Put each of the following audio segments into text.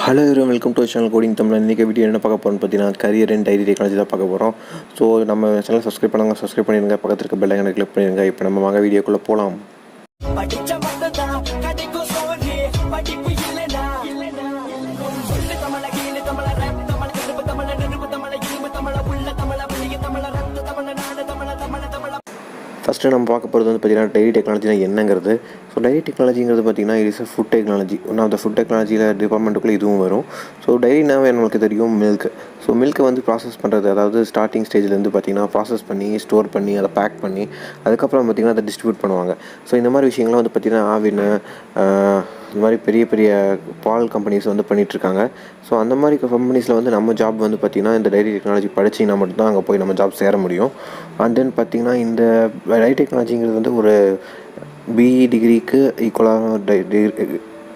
Hello everyone, welcome to channel coding Tamil. இன்றைக்கி video என்ன பார்க்க போகிறோம்னு பார்த்தீங்கன்னா கரியர் அண்ட் டைரி டெக்னாலஜி தான் பார்க்க போகிறோம். ஸோ நம்ம சேனல் சப்ஸ்கிரைப் பண்ணிடுங்க, பக்கத்தில் இருக்க பெல் ஐகானை கிளிக் பண்ணிடுங்க. இப்போ நம்ம வாங்க வீடியோக்குள்ளே போகலாம். ஃபஸ்ட்டு நம்ம பார்க்க போகிறது வந்து பார்த்திங்கன்னா டைரி டெக்னாலஜினா என்னங்கிறது. ஸோ டைரி டெக்னாலஜிங்கிறது பார்த்திங்கன்னா it is a food technology. One of the food டெக்னாலஜியில் டிபார்ட்மெண்ட்டுக்குள்ளே இதுவும் வரும். ஸோ டைரினாவே நம்மளுக்கு தெரியும் மில்க். ஸோ மில்க்கை வந்து ப்ராசஸ் பண்ணுறது, அதாவது ஸ்டார்டிங் ஸ்டேஜ்லேருந்து பார்த்திங்கன்னா ப்ராசஸ் பண்ணி ஸ்டோர் பண்ணி அதை பேக் பண்ணி அதுக்கப்புறம் பார்த்திங்கன்னா அதை டிஸ்ட்ரிபியூட் பண்ணுவாங்க. ஸோ இந்த மாதிரி விஷயங்கள்லாம் வந்து பார்த்திங்கன்னா ஆவின் இந்த மாதிரி பெரிய பெரிய பால் கம்பெனிஸ் வந்து பண்ணிகிட்ருக்காங்க. ஸோ அந்த மாதிரி கம்பெனிஸில் வந்து நம்ம ஜாப் வந்து பார்த்திங்கன்னா இந்த டைரி டெக்னாலஜி படிச்சிங்கன்னா மட்டும்தான் அங்கே போய் நம்ம ஜாப் சேர முடியும். அண்ட் தென் பார்த்திங்கன்னா இந்த டைரி டெக்னாலஜிங்கிறது வந்து ஒரு பிஇ டிகிரிக்கு ஈக்குவலான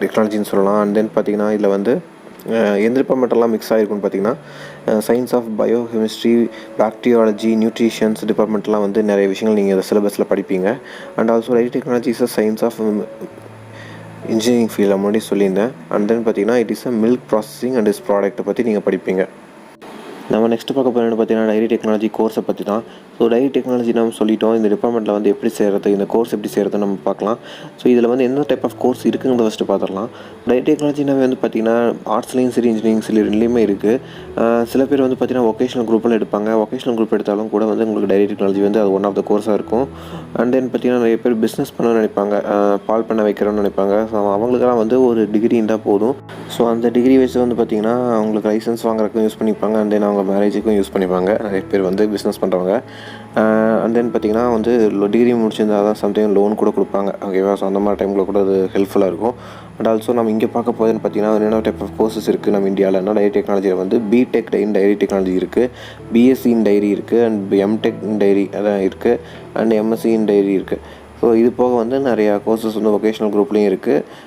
டெக்னாலஜின்னு சொல்லலாம். அண்ட் தென் பார்த்திங்கன்னா இதில் வந்து எந்த டிபார்ட்மெண்ட்டெல்லாம் மிக்ஸ் ஆகிருக்குன்னு பார்த்திங்கன்னா science of biochemistry, bacteriology, nutritions டிபார்ட்மெண்ட்லாம் வந்து நிறைய விஷயங்கள் நீங்கள் இந்த சிலபஸில் படிப்பீங்க. And also dairy technology is a science of engineering ஃபீல்டில் முன்னாடி சொல்லியிருந்தேன். அண்ட் தென் பார்த்திங்கன்னா it is a milk processing and is ப்ராடக்ட்டை பற்றி நீங்கள் படிப்பீங்க. நம்ம நெக்ஸ்ட்டு பார்க்க போகிறது பார்த்திங்கன்னா டைரி டெக்னாலஜி கோர்ஸை பற்றி தான். ஸோ டைரி டெக்னாலஜி நம்ம சொல்லிட்டோம். இந்த டிபார்ட்மெண்ட்டில் வந்து எப்படி செய்கிறது, இந்த கோர்ஸ் எப்படி செய்கிறது நம்ம பார்க்கலாம். ஸோ இதில் வந்து என்ன டைப் ஆஃப் கோர்ஸ் இருக்குங்கிறத ஃபஸ்ட்டு பார்த்துடலாம். டைரி டெக்னாலஜினாவே வந்து பார்த்திங்கன்னா ஆர்ட்ஸ்லேயும் சரி இன்ஜினியரிங் சரி ரெண்டுலேயுமே இருக்குது. சில பேர் வந்து பார்த்திங்கன்னா வொகேஷனல் குரூப்பில் எடுப்பாங்க. வொகேஷனல் குரூப் எடுத்தாலும் கூட வந்து உங்களுக்கு டைரி டெக்னாலஜி வந்து அது ஒன் ஆஃப் த கோர்ஸாக இருக்கும். அண்ட் தென் பார்த்திங்கன்னா நிறைய பேர் பிஸ்னஸ் பண்ணணும்னு நினைப்பாங்க, பால் பண்ண வைக்கிறோன்னு நினைப்பாங்க. ஸோ அவங்களுக்கெல்லாம் வந்து ஒரு டிகிரி இருந்தால் போதும். ஸோ அந்த டிகிரி வச்சு வந்து பார்த்திங்கன்னா அவங்களுக்கு லைசன்ஸ் வாங்குறதுக்கும் யூஸ் பண்ணிப்பாங்க. அண்ட் தென் அவங்க மேரேஜுக்கும் யூஸ் பண்ணிப்பாங்க நிறைய பேர் வந்து பிஸ்னஸ் பண்ணுறவங்க. அண்ட் தென் பார்த்திங்கன்னா வந்து டிகிரி முடிச்சிருந்தால் தான் சம்டைம் லோன் கூட கொடுப்பாங்க, ஓகேவா. ஸோ அந்த மாதிரி டைமில் கூட அது ஹெல்ப்ஃபுல்லாக இருக்கும். அண்ட் ஆல்சோ நம்ம இங்கே பார்க்க போகுதுன்னு பார்த்திங்கன்னா என்னென்ன டைப் ஆஃப் கோர்சஸ் இருக்குது நம்ம இந்தியாவில்னா டைரி டெக்னாலஜியில் வந்து பிடெக் இன் டைரி டெக்னாலஜி இருக்குது, பிஎஸ்சி இன் டைரி இருக்குது, அண்ட் எம்டெக் இன் டைரி அதான் இருக்குது, அண்ட் எம்எஸ்சி இன் டைரி இருக்குது. ஸோ இது போக வந்து நிறையா கோர்சஸ் வந்து வொகேஷனல் குரூப்லேயும் இருக்குது.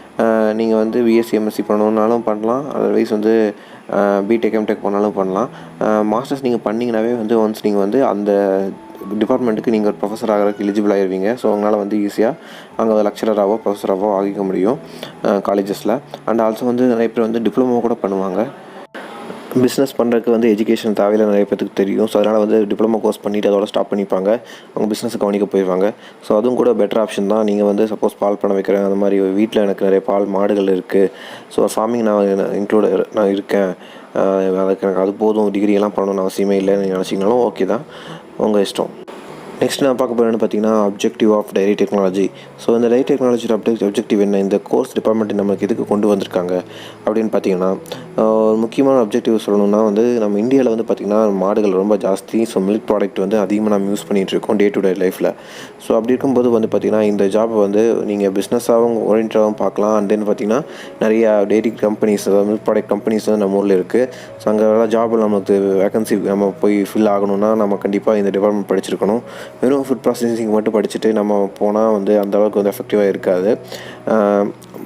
நீங்கள் வந்து பிஎஸ்சி எம்எஸ்சி பண்ணணுன்னாலும் பண்ணலாம், அதர்வைஸ் வந்து பிடெக் எம்டெக் பண்ணாலும் பண்ணலாம். மாஸ்டர்ஸ் நீங்கள் பண்ணிங்கனாவே வந்து ஒன்ஸ் நீங்கள் வந்து அந்த டிபார்ட்மெண்ட்டுக்கு நீங்கள் ஒரு ப்ரொஃபஸர் ஆகிறதுக்கு எலிஜிபிள் ஆகிடுவீங்க. ஸோ அவங்களால் வந்து ஈஸியாக அங்கே லெக்சரராகவோ ப்ரொஃபஸராகவோ ஆகிக்க முடியும் காலேஜஸில். அண்ட் ஆல்சோ வந்து நிறைய பேர் வந்து டிப்ளமோ கூட பண்ணுவாங்க. பிஸ்னஸ் பண்ணுறதுக்கு வந்து எஜுகேஷன் தேவையில்லை நிறைய பேருக்கு தெரியும். ஸோ அதனால் வந்து டிப்ளமோ கோர்ஸ் பண்ணிவிட்டு அதோட ஸ்டாப் பண்ணிப்பாங்க, அவங்க பிஸ்னஸை கவனிக்க போயிடுவாங்க. ஸோ அதுவும் கூட பெட்டர் ஆப்ஷன் தான். நீங்கள் வந்து சப்போஸ் பால் பண்ண வைக்கிறேன், அந்த மாதிரி வீட்டில் எனக்கு நிறைய பால் மாடுகள் இருக்குது, ஸோ ஃபார்மிங் நான் இருக்கேன், அதுக்கு எனக்கு அது போதும், டிகிரியெல்லாம் பண்ணணும்னு அவசியமே இல்லைன்னு நீங்கள் நினச்சிங்கனாலும் ஓகே தான், உங்கள் இஷ்டம். நெக்ஸ்ட் நான் பார்க்க போகிறேன்னு பார்த்தீங்கன்னா objective of dairy technology. So இந்த டைரி டெக்னாலஜியோட அப்ஜெக்டிவ் என்ன, இந்த கோர்ஸ் டிபார்ட்மெண்ட் நம்மளுக்கு எதுக்கு கொண்டு வந்திருக்காங்க அப்படின்னு பார்த்தீங்கன்னா முக்கியமான அப்ஜெக்டிவ் சொல்லணும்னா வந்து நம்ம இந்தியாவில் வந்து பார்த்திங்கன்னா மாடுகள் ரொம்ப ஜாஸ்தி. ஸோ மில்க் ப்ராடக்ட் வந்து அதிகமாக நம்ம யூஸ் பண்ணிகிட்ருக்கோம் டே டு டே லைஃப்பில். ஸோ அப்படி இருக்கும்போது வந்து பார்த்திங்கன்னா இந்த ஜாப் வந்து நீங்கள் பிஸ்னஸாகவும் ஓரியன்டாகவும் பார்க்கலாம். அண்ட் தென் பார்த்திங்கன்னா நிறையா dairy companies, milk product companies வந்து நம்ம ஊரில் இருக்குது. ஸோ அங்கே ஜாப் நமக்கு வேகன்சி நம்ம போய் ஃபில் ஆகணும்னா நம்ம கண்டிப்பாக இந்த டிபார்ட்மெண்ட் படிச்சிருக்கணும். வெறும் ஃபுட் ப்ராசஸிங் மட்டும் படிச்சுட்டு நம்ம போனால் வந்து அந்தளவுக்கு வந்து எஃபெக்டிவாக இருக்காது.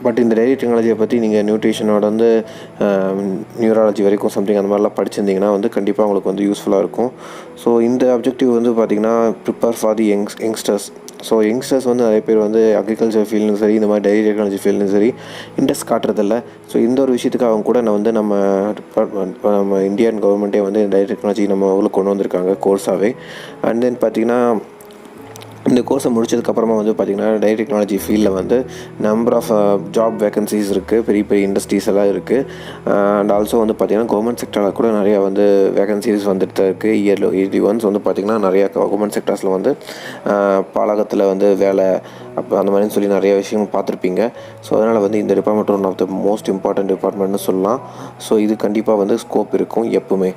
பட் இந்த டைரி டெக்னாலஜியை பற்றி நீங்கள் நியூட்ரிஷனோட வந்து நியூராலஜி வரைக்கும் சம்திங் அந்த மாதிரிலாம் படிச்சிருந்தீங்கன்னா வந்து கண்டிப்பாக உங்களுக்கு வந்து யூஸ்ஃபுல்லாக இருக்கும். ஸோ இந்த அப்ஜெக்டிவ் வந்து பார்த்திங்கன்னா prepare for the youngsters. So youngsters வந்து நிறைய பேர் வந்து அக்ரிகல்ச்சர் ஃபீல்டும் சரி, இந்த மாதிரி டைரி டெக்னாலஜி ஃபீல்டும் சரி இன்ட்ரெஸ்ட் காட்டுறதில்ல. ஸோ இந்த ஒரு விஷயத்துக்கு அவங்க கூட நான் வந்து நம்ம இந்தியன் கவர்மெண்ட்டே வந்து டைரி டெக்னாலஜி நம்ம ஊரில் கொண்டு வந்திருக்காங்க கோர்ஸாகவே. அண்ட் தென் பார்த்திங்கன்னா இந்த கோர்ஸை முடிச்சதுக்கப்புறமா வந்து பார்த்திங்கன்னா டைரி டெக்னாலஜி ஃபீல்டில் வந்து நம்பர் ஆஃப் ஜாப் வேகன்சிஸ் இருக்குது, பெரிய பெரிய இண்டஸ்ட்ரீஸ் எல்லாம் இருக்குது. அண்ட் ஆல்சோ வந்து பார்த்திங்கன்னா கவர்மெண்ட் செக்டரில் கூட நிறையா வந்து வேகன்சிஸ் வந்துட்டு தான் இருக்குது. இயர்லி ஒன்ஸ் வந்து பார்த்திங்கன்னா நிறையா கவர்மெண்ட் செக்டர்ஸில் வந்து பாலகத்தில் வந்து வேலை அப்போ அந்த மாதிரின்னு சொல்லி நிறைய விஷயம் பார்த்துருப்பீங்க. ஸோ அதனால் வந்து இந்த department one of the most important டிபார்ட்மெண்ட்னு சொல்லலாம். ஸோ இது கண்டிப்பாக வந்து ஸ்கோப் இருக்கும் எப்பவுமே.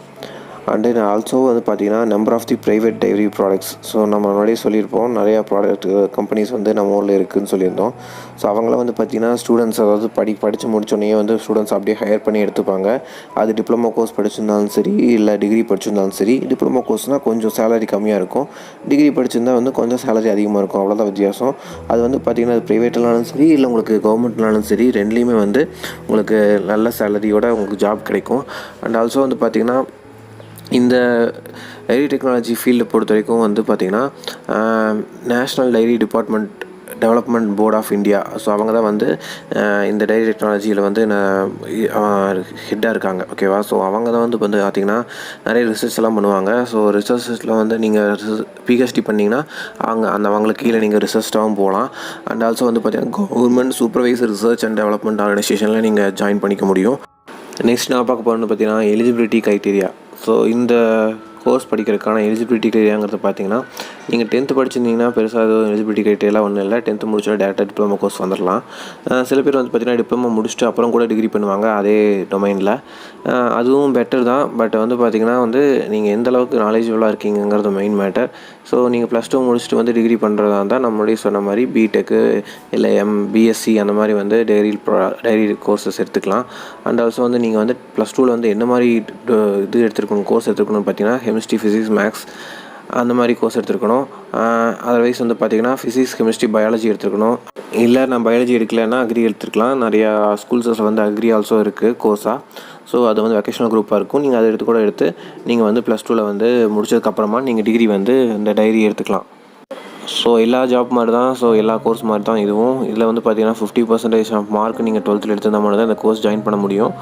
அண்ட் தென் ஆல்சோ வந்து பார்த்திங்கன்னா number of the private dairy products. So நம்ம முன்னாடியே சொல்லியிருப்போம் நிறையா ப்ராடக்ட் கம்பெனிஸ் வந்து நம்ம ஊரில் இருக்குதுன்னு சொல்லியிருந்தோம். ஸோ அவங்களாம் வந்து பார்த்திங்கன்னா ஸ்டூடெண்ட்ஸ், அதாவது படித்து முடிச்சோடனே வந்து ஸ்டூடெண்ட்ஸ் அப்படியே ஹையர் பண்ணி எடுத்துப்பாங்க. அது டிப்ளமோ கோர்ஸ் படிச்சிருந்தாலும் சரி, இல்லை டிகிரி படிச்சிருந்தாலும் சரி. டிப்ளமோ கோர்ஸ்னால் கொஞ்சம் சேலரி கம்மியாக இருக்கும், டிகிரி படிச்சிருந்தா வந்து கொஞ்சம் சேலரி அதிகமாக இருக்கும், அவ்வளோதான் வித்தியாசம். அது வந்து பார்த்திங்கன்னா அது ப்ரைவேட்னாலும் சரி, இல்லை உங்களுக்கு கவர்மெண்ட்னாலும் சரி, ரெண்டுலேயுமே வந்து உங்களுக்கு நல்ல சேலரியோட உங்களுக்கு ஜாப் கிடைக்கும். அண்ட் ஆல்சோ வந்து பார்த்திங்கன்னா இந்த டைரி டெக்னாலஜி ஃபீல்டை பொறுத்த வரைக்கும் வந்து பார்த்திங்கன்னா national dairy department development board of India. So அவங்க தான் வந்து இந்த டைரி டெக்னாலஜியில் வந்து ஹெட்டாக இருக்காங்க. ஓகேவா? ஸோ அவங்க தான் வந்து பார்த்திங்கன்னா நிறைய ரிசர்ச் எல்லாம் பண்ணுவாங்க. ஸோ ரிசர்ச்சில் வந்து நீங்கள் பிஹெச்டி பண்ணிங்கன்னா அவங்களுக்கு கீழே நீங்கள் ரிசர்ச்டாகவும் போகலாம். அண்ட் ஆல்சோ வந்து பார்த்திங்கன்னா government supervisor research and development ஆர்கனைசேஷனில் நீங்கள் ஜாயின் பண்ணிக்க முடியும். நெக்ஸ்ட் நான் பார்க்க போகிறது பார்த்திங்கன்னா எலிஜிபிலிட்டி க்ரைட்டீரியா. ஸோ இந்த கோர்ஸ் படிக்கிறதுக்கான எலிஜிபிலிட்டி க்ரைட்டீரியாங்கிறது பார்த்தீங்கன்னா, நீங்கள் 10th படிச்சிருந்தீங்கன்னா பெருசாக எதுவும் எலிஜிபிலிட்டி க்ரைட்டீரியாலாம் ஒன்றும் இல்லை. 10th முடிச்சா டேரெக்டாக டிப்ளமோ கோர்ஸ் வந்துடலாம். சில பேர் வந்து பார்த்திங்கன்னா டிப்ளமோ முடிச்சுட்டு அப்புறம் கூட டிகிரி பண்ணுவாங்க அதே டொமைனில். அதுவும் பெட்டர் தான். பட் வந்து பார்த்திங்கன்னா வந்து நீங்கள் எந்த அளவுக்கு நாலேஜபுளாக இருக்கீங்கிறது மெயின் மேட்டர். ஸோ நீங்கள் +2 முடிச்சுட்டு வந்து டிகிரி பண்ணுறதா இருந்தால் நம்மளுடைய சொன்ன மாதிரி பிடெக்கு இல்லை பிஎஸ்சி அந்த மாதிரி வந்து டைரி கோர்சஸ் எடுத்துக்கலாம். அண்ட் ஆல்சோ வந்து நீங்கள் வந்து +2ல் வந்து என்ன மாதிரி இது எடுத்துருக்கணும், கோர்ஸ் எடுத்துருக்கணும்னு பார்த்தீங்கன்னா கெமிஸ்ட்ரி, ஃபிசிக்ஸ், மேக்ஸ் அந்த மாதிரி கோர்ஸ் எடுத்துருக்கணும். அதர்வைஸ் வந்து பார்த்திங்கன்னா ஃபிசிக்ஸ், கெமிஸ்ட்ரி, பயாலஜி எடுத்துருக்கணும். இல்லை நான் பயாலஜி எடுக்கலைன்னா அக்ரி எடுத்துருக்கலாம். நிறையா ஸ்கூல்ஸில் வந்து அக்ரி ஆல்சோ இருக்குது கோர்ஸாக. ஸோ அது வந்து வெக்கேஷனல் குரூப்பாக இருக்கும். நீங்கள் அதை எடுத்து நீங்கள் வந்து +2ல் வந்து முடிச்சதுக்கப்புறமா நீங்கள் டிகிரி வந்து இந்த டைரி எடுத்துக்கலாம். ஸோ எல்லா ஜாப் மாதிரி தான். ஸோ எல்லா கோர்ஸ் மாதிரி தான் இதுவும். இதில் வந்து பார்த்திங்கன்னா 50% ஆஃப் மார்க் நீங்கள் 12th எடுத்திருந்தால் மட்டும் தான் இந்த கோர்ஸ் ஜாயின் பண்ண முடியும்.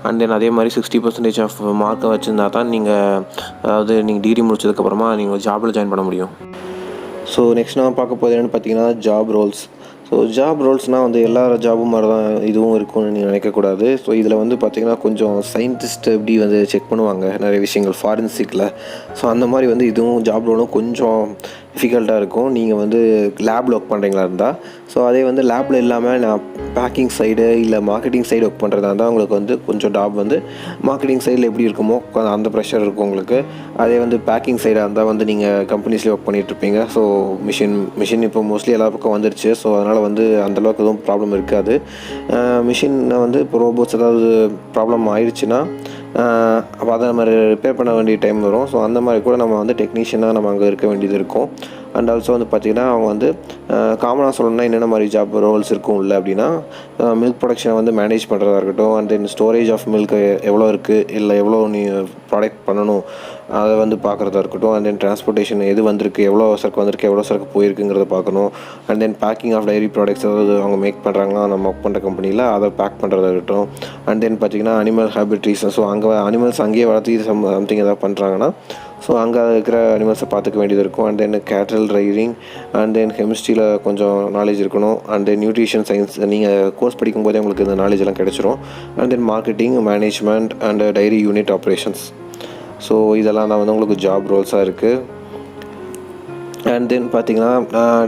அண்ட் தென் அதே மாதிரி 60% ஆஃப் மார்க்கை வச்சுருந்தா தான் நீங்கள் டிகிரி முடிச்சதுக்கப்புறமா நீங்கள் ஜாபில் ஜாயின் பண்ண முடியும். ஸோ நெக்ஸ்ட் நான் பார்க்க போகிறது என்னென்னு பார்த்தீங்கன்னா ஜாப் ரோல்ஸ். ஸோ ஜாப் ரோல்ஸ்னால் வந்து எல்லா ஜாபும் மாதிரி தான் இதுவும் இருக்கும்னு நீங்கள் நினைக்கக்கூடாது. ஸோ இதில் வந்து பார்த்திங்கன்னா கொஞ்சம் சயின்டிஸ்ட் எப்படி வந்து செக் பண்ணுவாங்க நிறைய விஷயங்கள் ஃபாரன்சிக்கில். ஸோ அந்த மாதிரி வந்து இதுவும் ஜாப் ரோலும் கொஞ்சம் டிஃபிகல்ட்டாக இருக்கும் நீங்கள் வந்து லேபில் ஒர்க் பண்ணுறீங்களா இருந்தால். ஸோ அதே வந்து லேபில் இல்லாமல் நான் பேக்கிங் சைடு இல்லை மார்க்கெட்டிங் சைடு ஒர்க் பண்ணுறதா இருந்தால் உங்களுக்கு வந்து கொஞ்சம் ஜாப் வந்து மார்க்கெட்டிங் சைடில் எப்படி இருக்குமோ அந்த ப்ரெஷர் இருக்கும் உங்களுக்கு. அதே வந்து பேக்கிங் சைடாக இருந்தால் வந்து நீங்கள் கம்பெனிஸ்லேயே ஒர்க் பண்ணிகிட்ருப்பீங்க. ஸோ மிஷின் இப்போ மோஸ்ட்லி எல்லா பக்கம் வந்துருச்சு. ஸோ அதனால் வந்து அந்தளவுக்கு எதுவும் ப்ராப்ளம் இருக்காது. மிஷினை வந்து இப்போ ரோபோட்ஸ் ஏதாவது ப்ராப்ளம் ஆயிடுச்சுன்னா அப்போ அதை நம்ம ரிப்பேர் பண்ண வேண்டிய டைம் வரும். ஸோ அந்த மாதிரி கூட நம்ம வந்து டெக்னீஷியனாக நம்ம அங்கே இருக்க வேண்டியது இருக்கும். அண்ட் ஆல்சோ வந்து பார்த்திங்கன்னா அவங்க வந்து காமனாக சொல்லணும்னா என்னென்ன மாதிரி ஜாப் ரோல்ஸ் இருக்கும் இல்லை அப்படின்னா மில்க் ப்ரொடக்ஷனை வந்து மேனேஜ் பண்ணுறதா இருக்கட்டும். And then storage of milk எவ்வளோ இருக்குது இல்லை எவ்வளோ நீ ப்ராடக்ட் பண்ணணும் அதை வந்து பார்க்குறதா இருக்கட்டும். அண்ட் தென் டிரான்ஸ்போர்ட்டேஷன் எது வந்திருக்கு, எவ்வளோ சரக்கு வந்திருக்கு, எவ்வளோ சரக்கு போயிருக்குங்கிறத பார்க்கணும். And then packing of dairy products ஏதாவது அவங்க மேக் பண்ணுறாங்கன்னா நம்ம ஒர்க் பண்ணுற கம்பெனியில் அதை பேக் பண்ணுறதா இருக்கட்டும். அண்ட் தென் பார்த்திங்கன்னா அனிமல் ஹேபிட்ரிஸ். ஸோ அங்கே அனிமல்ஸ் அங்கேயே வளர்த்தி சம்திங் எதாவது பண்ணுறாங்கன்னா ஸோ அங்கே இருக்கிற அனிமல்ஸை பார்த்துக்க வேண்டியது இருக்கும். அண்ட் தென் கேட்டல் ரைடிங் அண்ட் தென் கெமிஸ்ட்ரியில் கொஞ்சம் நாலேஜ் இருக்கணும். அண்ட் தென் நியூட்ரிஷன் சயின்ஸ் நீங்கள் கோர்ஸ் படிக்கும்போதே உங்களுக்கு இந்த நாலேஜ் எல்லாம் கிடச்சிரும். And then marketing, management and diary unit operations. So இதெல்லாம் தான் வந்து உங்களுக்கு ஜாப் ரோல்ஸாக இருக்குது. அண்ட் தென் பார்த்திங்கன்னா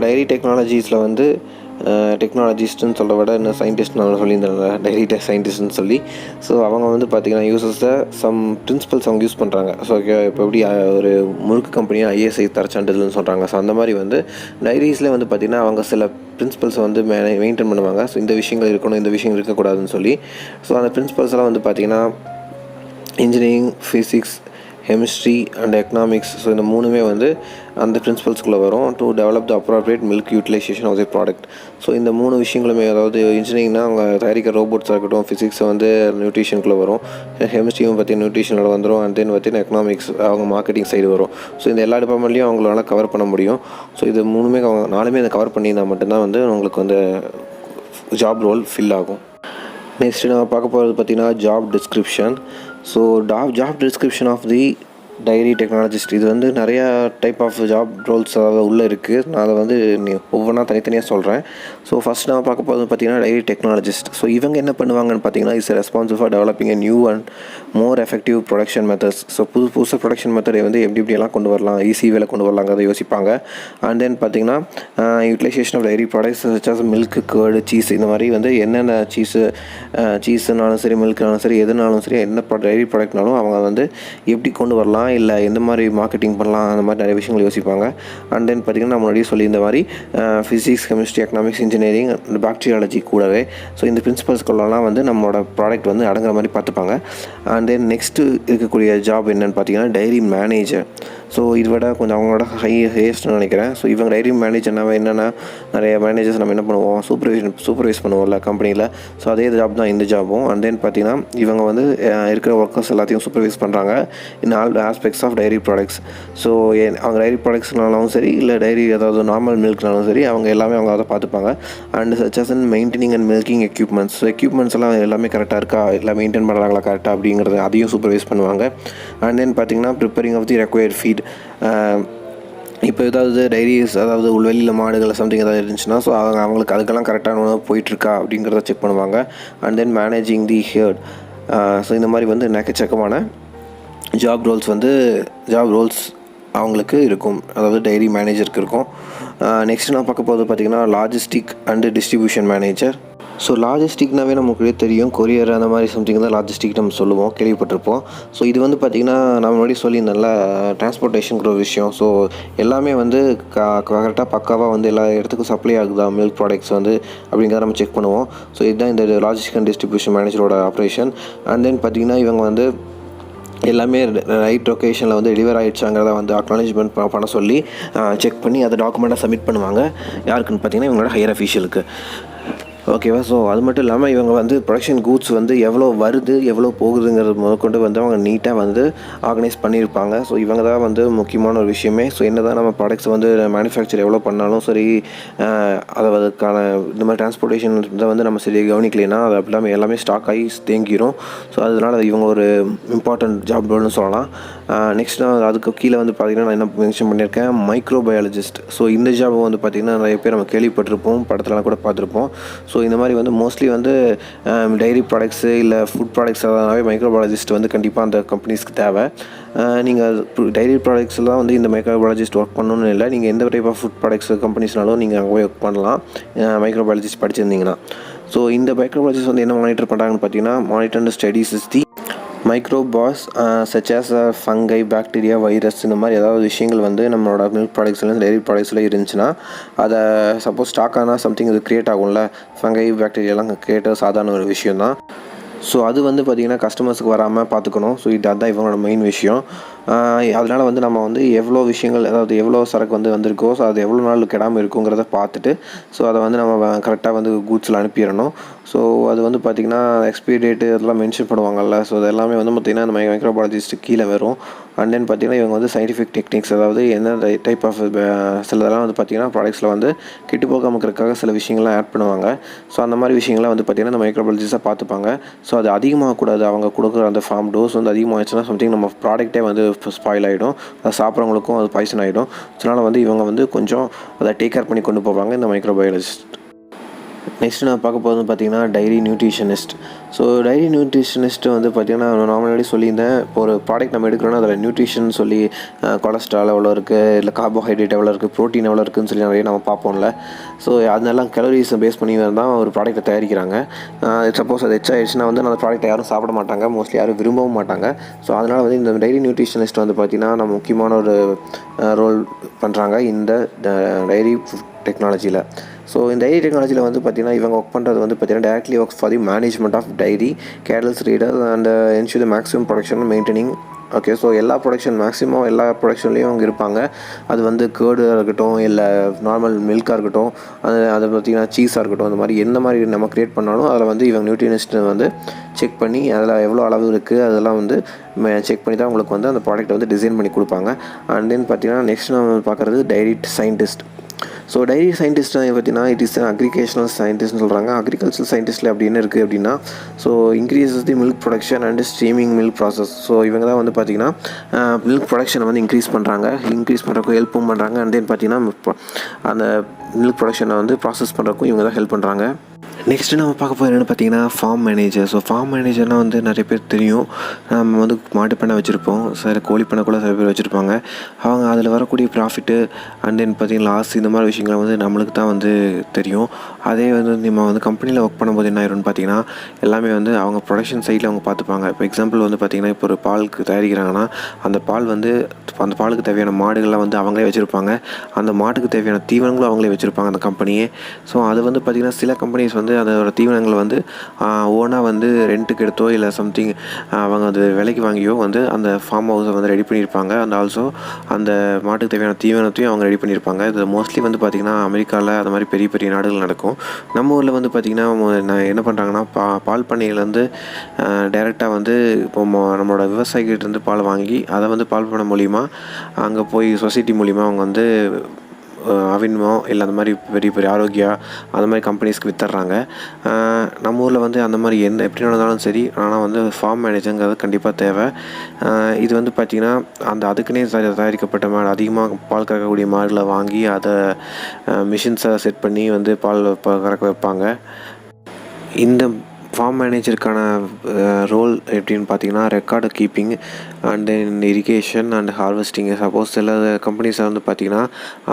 டைரி டெக்னாலஜிஸில் வந்து டெக்னாலஜிஸ்ட்டுன்னு சொல்ல விட இன்னும் சயின்டிஸ்ட் நான் சொல்லியிருந்தேன் டைரி சயின்டிஸ்ட்னு சொல்லி. ஸோ அவங்க வந்து பார்த்திங்கன்னா யூசஸை சம் பிரின்சிபல்ஸ் அவங்க யூஸ் பண்ணுறாங்க. ஸோ இப்போ எப்படி ஒரு முறுக்கு கம்பெனியாக ஐஎஸ்ஐ தரச்சான்றிதழ்னு சொல்கிறாங்க. ஸோ அந்த மாதிரி வந்து டைரிஸில் வந்து பார்த்திங்கன்னா அவங்க சில பிரின்சிபல்ஸை வந்து மெயின்டைன் பண்ணுவாங்க. ஸோ இந்த விஷயங்கள் இருக்கணும், இந்த விஷயம் இருக்கக்கூடாதுன்னு சொல்லி. ஸோ அந்த பிரின்சிபல்ஸ்லாம் வந்து பார்த்திங்கன்னா engineering, physics, chemistry and economics. So இந்த மூணுமே வந்து அந்த பிரின்சிபல்ஸ்குள்ளே வரும். To develop the appropriate milk utilization of the product. So இந்த மூணு விஷயங்களுமே, அதாவது இன்ஜினியரிங்னா அவங்க தயாரிக்கிற ரோபோட்ஸாக இருக்கட்டும், ஃபிசிக்ஸ் வந்து நியூட்ரிஷனுக்குள்ளே வரும், கெமிஸ்ட்ரியும் பார்த்தீங்கன்னா நியூட்ரிஷனோட வந்துடும். அண்ட் தென் பார்த்தீங்கன்னா எக்கனாமிக்ஸ் அவங்க மார்க்கெட்டிங் சைடு வரும். ஸோ இந்த எல்லா டிபார்ட்மெண்ட்லேயும் அவங்களால கவர் பண்ண முடியும். ஸோ இது மூணுமே நாலுமே அதை கவர் பண்ணியிருந்தால் மட்டும்தான் வந்து உங்களுக்கு வந்து ஜாப் ரோல் ஃபில் ஆகும். நெக்ஸ்ட்டு நம்ம பார்க்க போகிறது பார்த்திங்கன்னா job description. So job description of the dairy technologist. இது வந்து நிறையா டைப் ஆஃப் ஜாப் ரோல்ஸ் உள்ளே இருக்குது. நான் அதை வந்து ஒவ்வொன்றா தனித்தனியாக சொல்கிறேன். ஸோ ஃபஸ்ட் நான் பார்க்க போகிறது பார்த்திங்கன்னா டைரி டெக்னாலஜிஸ்ட். ஸோ இவங்க என்ன பண்ணுவாங்கன்னு பார்த்தீங்கன்னா is responsible for developing a new and more effective production methods. So புதுசாக ப்ரொடக்ஷன் மெத்தடை வந்து எப்படியெல்லாம் கொண்டு வரலாம், ஈஸி வேலை கொண்டு வரலாங்கிறத யோசிப்பாங்க. அண்ட் தென் பார்த்திங்கன்னா utilization of dairy products such as milk, curd, cheese. இந்த மாதிரி வந்து என்னென்ன சீஸுனாலும் சரி, மில்க்னாலும் சரி, எதுனாலும் சரி, என்ன டைரி ப்ராடக்ட்னாலும் அவங்க வந்து எப்படி கொண்டு வரலாம், இல்லை எந்த மாதிரி மார்க்கெட்டிங் பண்ணலாம், அந்த மாதிரி நிறைய விஷயங்கள் யோசிப்பாங்க. அண்ட் தென் பார்த்திங்கன்னா நம்ம முன்னாடியே சொல்லி இந்த மாதிரி physics, chemistry, economics, engineering, bacteriology கூடவே ஸோ இந்த பிரின்சிபல்ஸ்குள்ளலாம் வந்து நம்மளோட ப்ராடக்ட் வந்து அடங்குற மாதிரி பார்த்துப்பாங்க. அண்ட் தென் நெக்ஸ்ட்டு இருக்கக்கூடிய ஜாப் என்னென்னு பார்த்தீங்கன்னா டைரி மேனேஜர். ஸோ இதை விட கொஞ்சம் அவங்களோட ஹையஸ்ட்னு நினைக்கிறேன். ஸோ இவங்க டைரி மேனேஜர்னாவே என்னென்னா நிறைய மேனேஜர்ஸ் நம்ம என்ன பண்ணுவோம், சூப்பர்வைஸ் பண்ணுவோம்ல கம்பெனியில். ஸோ அதே ஜாப் தான் இந்த ஜாபும். அண்ட் தென் பார்த்தீங்கன்னா இவங்க வந்து இருக்கிற ஒர்க்கர்ஸ் எல்லாத்தையும் சூப்பர்வைஸ் பண்ணுறாங்க in all aspects of dairy products. So அவங்க டைரி ப்ராடக்ட்ஸ்னாலும் சரி, இல்லை டைரி அதாவது நார்மல் மில்க்னாலும் சரி, அவங்க எல்லாமே அவங்க அதை பார்த்துப்பாங்க. And such as in maintaining and milking equipments. So equipments எல்லாம் எல்லாமே கரெக்டாக இருக்கா, இல்லை மெயின்டைன் பண்ணுறாங்களா கரெக்டாக அப்படிங்கிறது அதையும் சூப்பர்வைஸ் பண்ணுவாங்க. அண்ட் தென் பார்த்தீங்கன்னா preparing of the required feed. இப்போ ஏதாவது டைரிஸ், அதாவது வெளியில் மாடுகள் சம்திங் ஏதாவது இருந்துச்சுன்னா, ஸோ அவங்களுக்கு அதுக்கெல்லாம் கரெக்டான உணவு போயிட்டுருக்கா அப்படிங்கிறத செக் பண்ணுவாங்க. And then managing the heard. So இந்த மாதிரி வந்து எக்கச்சக்கமான ஜாப் ரோல்ஸ் அவங்களுக்கு இருக்கும், அதாவது டைரி மேனேஜருக்கு இருக்கும். நெக்ஸ்ட் நான் பார்க்க போகிறது பார்த்திங்கன்னா logistic and distribution manager. So லாஜிஸ்டிக்னாவே நமக்கு தெரியும், கொரியர் அந்த மாதிரி சம்திங் தான் லாஜிஸ்டிக் நம்ம சொல்லுவோம், கேள்விப்பட்டிருப்போம். ஸோ இது வந்து பார்த்திங்கன்னா நம்ம முன்னாடி சொல்லியிருந்தேன்ல டிரான்ஸ்போர்ட்டேஷனுங்கிற ஒரு விஷயம். ஸோ எல்லாமே வந்து கரெக்டாக பக்காவாக வந்து எல்லா இடத்துக்கும் சப்ளை ஆகுதா மில்க் ப்ராடக்ட்ஸ் வந்து அப்படிங்கிறத நம்ம செக் பண்ணுவோம். ஸோ இதுதான் இந்த லாஜிஸ்டிக் அண்ட் டிஸ்ட்ரிபியூஷன் மேனேஜரோட ஆப்ரேஷன். அண்ட் தென் பார்த்திங்கன்னா இவங்க வந்து எல்லாமே ரைட் லொக்கேஷனில் வந்து டெலிவர் ஆகிடுச்சாங்கிறத வந்து அக்னாலேஜ்மெண்ட் பண்ண சொல்லி செக் பண்ணி அதை டாக்குமெண்ட்டாக சப்மிட் பண்ணுவாங்க. யாருக்குன்னு பார்த்தீங்கன்னா இவங்களோட ஹையர் அஃபீஷியலுக்கு. ஓகேவா? ஸோ அது மட்டும் இல்லாமல் இவங்க வந்து ப்ரொடக்ஷன் கூட்ஸ் வந்து எவ்வளோ வருது எவ்வளோ போகுதுங்கிறது முதற்கொண்டு வந்து அவங்க நீட்டாக வந்து ஆர்கனைஸ் பண்ணியிருப்பாங்க. ஸோ இவங்க தான் வந்து முக்கியமான ஒரு விஷயமே. ஸோ என்ன தான் நம்ம ப்ராடக்ட்ஸ் வந்து மேனுஃபேக்சர் எவ்வளோ பண்ணாலும் சரி, அதுக்கான இந்த மாதிரி டிரான்ஸ்போர்ட்டேஷன் இதை வந்து நம்ம சரி கவனிக்கலைன்னா அது அப்படி எல்லாமே ஸ்டாக் ஆகி தேங்கிடும். ஸோ அதனால் இவங்க ஒரு இம்பார்ட்டண்ட் ஜாப் ரோல்னு சொல்லலாம். நெக்ஸ்ட் நான் அதுக்கு கீழே வந்து பார்த்திங்கன்னா நான் என்ன மென்ஷன் பண்ணியிருக்கேன், மைக்ரோபயாலஜிஸ்ட். ஸோ இந்த ஜாப் வந்து பார்த்திங்கன்னா நிறைய பேர் நம்ம கேள்விப்பட்டிருப்போம், படத்துலலாம் கூட பார்த்துருப்போம். ஸோ இந்த மாதிரி வந்து மோஸ்ட்லி வந்து டைரி ப்ராடக்ட்ஸு இல்லை ஃபுட் ப்ராடக்ட்ஸ் அதனாலே மைக்ரோபயாலஜிஸ்ட் வந்து கண்டிப்பாக அந்த கம்பெனிஸ்க்கு தேவை. நீங்கள் டைரி ப்ராடக்ட்ஸ்லாம் வந்து இந்த மைக்ரோபயாலஜிஸ்ட் ஒர்க் பண்ணணும்னு இல்லை, நீங்கள் எந்த டைப் ஆஃப் ஃபுட் ப்ராடக்ட்ஸ் கம்பெனிஸ்னாலும் நீங்கள் அங்கே போய் ஒர்க் பண்ணலாம் மைக்ரோபயாலஜிஸ்ட் படிச்சிருந்தீங்கன்னா. ஸோ இந்த மைக்ரோபயாலஜிஸ்ட் வந்து என்ன மானிட்டர் பண்ணுறாங்கன்னு பார்த்தீங்கன்னா, monitor and studies is the microbes such as fungi, bacteria, virus இந்த மாதிரி ஏதாவது விஷயங்கள் வந்து நம்மளோட மில்க் ப்ராடக்ட்ஸ்ல டைரி ப்ராடக்ட்ஸில் இருந்துச்சுன்னா அதை சப்போஸ் ஸ்டாக் ஆனால் சம்திங் இது க்ரியேட் ஆகும்ல, ஃபங்கை பாக்டீரியாலாம் க்ரியேட் சாதாரண ஒரு விஷயம் தான். ஸோ அது வந்து பார்த்திங்கன்னா கஸ்டமர்ஸுக்கு வராமல் பார்த்துக்கணும். ஸோ அதுதான் இவங்களோட மெயின் விஷயம். அதனால் வந்து நம்ம வந்து எவ்வளோ விஷயங்கள், அதாவது எவ்வளோ சரக்கு வந்து வந்திருக்கோ, ஸோ அது எவ்வளோ நாள் கெடாமல் இருக்குங்கிறத பார்த்துட்டு ஸோ அதை வந்து நம்ம கரெக்டாக வந்து கூட்ஸில் அனுப்பிடணும். ஸோ அது வந்து பார்த்திங்கன்னா எக்ஸ்பைரி டேட்டு அதெல்லாம் மென்ஷன் பண்ணுவாங்கல்ல, ஸோ அது எல்லாமே வந்து பார்த்திங்கன்னா இந்த மைக்ரோபாலஜிஸ்ட்டு கீழே வரும். அண்ட் தென் பார்த்திங்கன்னா இவங்க வந்து சயின்டிஃபிக் டெக்னிக்ஸ், அதாவது என்ன டைப் ஆஃப் சிலதெல்லாம் வந்து பார்த்திங்கன்னா ப்ராடக்ட்ஸில் வந்து கெட்டு போகாமல் இருக்கிறதுக்காக சில விஷயங்கள்லாம் ஆட் பண்ணுவாங்க. ஸோ அந்த மாதிரி விஷயங்கள்லாம் வந்து பார்த்திங்கன்னா இந்த மைக்ரோபாலஜிஸ்ட்டாக பார்த்துப்பாங்க. ஸோ அது அதிகமாகக்கூடாது, அவங்க கொடுக்குற அந்த ஃபார்ம் டோஸ் வந்து அதிகமாகிடுச்சுன்னா சம்திங் நம்ம ப்ராடக்ட்டே வந்து ஸ்பாயில் ஆகிடும், அதை சாப்பிட்றவங்களுக்கும் அது பாய்சன் ஆகிடும். அதனால் வந்து இவங்க வந்து கொஞ்சம் அதை டேக் கேர் பண்ணி கொண்டு போவாங்க இந்த மைக்ரோபயாலஜிஸ்ட். நெக்ஸ்ட்டு நான் பார்க்க போகிறது பார்த்திங்கன்னா டைரி நியூட்ரிஷனிஸ்ட். ஸோ டைரி நியூட்ரிஷனிஸ்ட்டு வந்து பார்த்திங்கன்னா நான் முன்னாடி சொல்லியிருந்தேன், இப்போ ஒரு ப்ராடக்ட் நம்ம எடுக்கிறோன்னா அதில் நியூட்ரிஷன் சொல்லி கொலஸ்ட்ரால் எவ்வளோ இருக்குது, இல்லை கார்போஹைட்ரேட் எவ்வளோ இருக்குது, ப்ரோட்டீன் எவ்வளோ இருக்குதுன்னு சொல்லி நிறைய நம்ம பார்ப்போம்ல. ஸோ அதெல்லாம் கலோரிஸை பேஸ் பண்ணி தான் ஒரு ப்ராடக்ட்டை தயாரிக்கிறாங்க. சப்போஸ் அது ஆயிடுச்சுன்னா வந்து அந்த ப்ராடக்ட்டை யாரும் சாப்பிட மாட்டாங்க, மோஸ்ட்லி யாரும் விரும்பவும் மாட்டாங்க. ஸோ அதனால் வந்து இந்த டைரி நியூட்ரிஷனிஸ்ட் வந்து பார்த்திங்கன்னா நம்ம முக்கியமான ஒரு ரோல் பண்ணுறாங்க இந்த டைரி டெக்னாலஜியில். ஸோ இந்த டைரி டெக்னாலஜியில் வந்து பார்த்திங்கன்னா இவங்க ஒர்க் பண்ணுறது வந்து பார்த்திங்கன்னா directly works for the management of dairy cattles reader and ensure the maximum production maintaining. Okay, so எல்லா மேக்ஸிமம் எல்லா ப்ரொடக்ஷன்லேயும் அவங்க இருப்பாங்க. அது வந்து கேர்டாக இருக்கட்டும், இல்லை நார்மல் மில்காக இருக்கட்டும், அதை பார்த்திங்கன்னா சீஸாக இருக்கட்டும், அந்த மாதிரி எந்த மாதிரி நம்ம க்ரியேட் பண்ணாலும் அதில் வந்து இவங்க நியூட்ரினிஸ்ட்டை வந்து செக் பண்ணி அதில் எவ்வளோ அளவு இருக்குது அதெல்லாம் வந்து செக் பண்ணி தான் உங்களுக்கு வந்து அந்த ப்ராடக்ட்டை வந்து டிசைன் பண்ணி கொடுப்பாங்க. அண்ட் தென் பார்த்திங்கன்னா நெக்ஸ்ட் நம்ம பார்க்குறது dairy scientist. So dairy scientist பார்த்திங்கன்னா இட் இஸ் அக்ரிகேஷனல் சயின்டிஸ்ட்னு சொல்கிறாங்க. அக்ரிகல்ச்சர் சயின்டிஸ்ட்டில் அப்படி என்ன இருக்குது அப்படின்னா, so increases the milk production and streaming milk process. So இவங்க தான் வந்து பார்த்திங்கன்னா மில்க் ப்ரொடக்ஷனை வந்து இன்க்ரீஸ் பண்ணுறதுக்கும் ஹெல்ப்பும் பண்ணுறாங்க. அண்ட் தென் பார்த்திங்கன்னா அந்த மில்க் ப்ரொடக்ஷனை வந்து ப்ராசஸ் பண்ணுறதுக்கும் இவங்க தான் ஹெல்ப் பண்ணுறாங்க. நெக்ஸ்ட்டு நம்ம பார்க்க போகிறது என்னென்னு பார்த்தீங்கன்னா ஃபார்ம் மேனேஜர். ஸோ ஃபார்ம் மேனேஜர்னால் வந்து நிறைய பேர் தெரியும், நம்ம வந்து மாட்டு பண்ணை வச்சுருப்போம், சில கோழி பண்ணை கூட சில பேர் வச்சுருப்பாங்க. அவங்க அதில் வரக்கூடிய ப்ராஃபிட்டு அண்ட் தென் பார்த்திங்கன்னா லாஸ் இந்த மாதிரி விஷயங்களை வந்து நம்மளுக்கு தான் வந்து தெரியும். அதே வந்து நம்ம வந்து கம்பெனியில் ஒர்க் பண்ணும்போது என்ன ஆயிரும்னு பார்த்தீங்கன்னா எல்லாமே வந்து அவங்க ப்ரொடக்ஷன் சைடில் அவங்க பார்த்துப்பாங்க. இப்போ எக்ஸாம்பிள் வந்து பார்த்திங்கன்னா இப்போ ஒரு பாலுக்கு தயாரிக்கிறாங்கன்னா அந்த பாலுக்கு தேவையான மாடுகள்லாம் வந்து அவங்களே வச்சுருப்பாங்க, அந்த மாட்டுக்கு தேவையான தீவனங்களும் அவங்களே வச்சுருப்பாங்க அந்த கம்பெனியே. ஸோ அது வந்து பார்த்திங்கன்னா சில கம்பெனிஸ் வந்து வந்து அதோட தீவனங்களை வந்து ஓனாக வந்து ரெண்ட்டுக்கு எடுத்தோ இல்லை சம்திங் அவங்க அது விலைக்கு வாங்கியோ வந்து அந்த ஃபார்ம் ஹவுஸை வந்து ரெடி பண்ணியிருப்பாங்க. அண்ட் ஆல்சோ அந்த மாட்டுக்கு தேவையான தீவனத்தையும் அவங்க ரெடி பண்ணியிருப்பாங்க. இது மோஸ்ட்லி வந்து பார்த்திங்கன்னா அமெரிக்காவில் அந்த மாதிரி பெரிய பெரிய நாடுகள் நடக்கும். நம்ம ஊரில் வந்து பார்த்திங்கன்னா என்ன பண்ணுறாங்கன்னா பால் பண்ணையிலேருந்து டைரெக்டாக வந்து இப்போ நம்மளோட விவசாயிகிட்டேருந்து பால் வாங்கி அதை வந்து பால் பண்ண மூலிமா அங்கே போய் சொசைட்டி மூலிமா அவங்க வந்து அவின்மோ இல்லை அந்த மாதிரி பெரிய பெரிய ஆரோக்கியா அந்த மாதிரி கம்பெனிஸ்க்கு விற்றுறாங்க. நம்ம ஊரில் வந்து அந்த மாதிரி எப்படி நடந்தாலும் சரி, ஆனால் வந்து ஃபார்ம் மேனேஜருங்கிறது கண்டிப்பாக தேவை. இது வந்து பார்த்திங்கன்னா அதுக்குன்னே தயாரிக்கப்பட்ட மாடு, அதிகமாக பால் கறக்கக்கூடிய மாடுகளை வாங்கி அதை மிஷின்ஸை செட் பண்ணி வந்து பால் கறக்க வைப்பாங்க. இந்த ஃபார்ம் மேனேஜருக்கான ரோல் எப்படின்னு பார்த்தீங்கன்னா record keeping and then irrigation and harvesting. Suppose சில கம்பெனிஸில் வந்து பார்த்திங்கன்னா